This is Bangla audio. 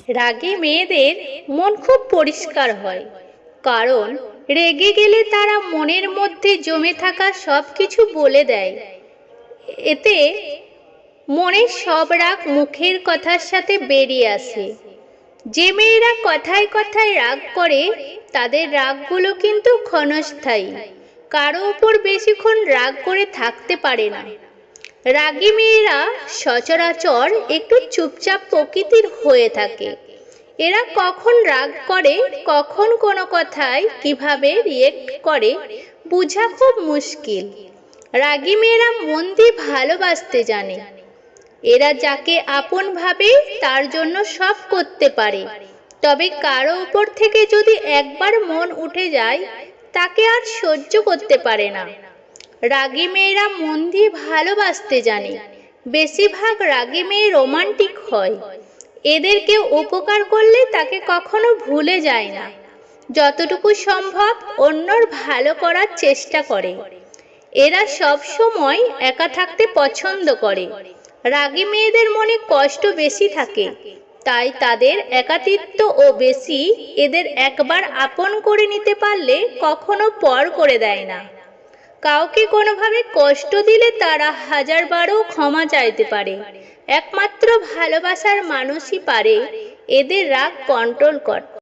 রাগে মেয়েদের মন খুব পরিষ্কার হয়, কারণ রেগে গেলে তারা মনের মধ্যে জমে থাকা সব কিছু বলে দেয়। এতে মনের সব রাগ মুখের কথার সাথে বেরিয়ে আসে। যে মেয়েরা কথায় কথায় রাগ করে তাদের রাগগুলো কিন্তু ক্ষণস্থায়ী, কারো উপর বেশিক্ষণ রাগ করে থাকতে পারে না। রাগী মেয়েরা সচরাচর একটু চুপচাপ প্রকৃতির হয়ে থাকে। এরা কখন রাগ করে, কখন কোনো কথায় কিভাবে রিয়েক্ট করে বোঝা খুব মুশকিল। রাগী মেয়েরা মন দিয়ে ভালোবাসতে জানে। এরা যাকে আপন ভাবে তার জন্য সব করতে পারে, তবে কারো উপর থেকে যদি একবার মন উঠে যায় তাকে আর সহ্য করতে পারে না। রাগী মেয়েরা মন দিয়ে ভালোবাসতে জানে। বেশিরভাগ রাগী মেয়ে রোমান্টিক হয়। এদের কেউ উপকার করলে তাকে কখনো ভুলে যায় না। যতটুকু সম্ভব অন্যর ভালো করার চেষ্টা করে। এরা সব সময় একা থাকতে পছন্দ করে। রাগী মেয়েদের মনে কষ্ট বেশি থাকে, তাই তাদের একাকিত্ব ও বেশি। এদের একবার আপন করে নিতে পারলে কখনো পর করে দেয় না। কাউকে কোনোভাবে কষ্ট দিলে তারা হাজারবারও ক্ষমা চাইতে পারে। একমাত্র ভালোবাসার মানুষই পারে এদের রাগ কন্ট্রোল করতে।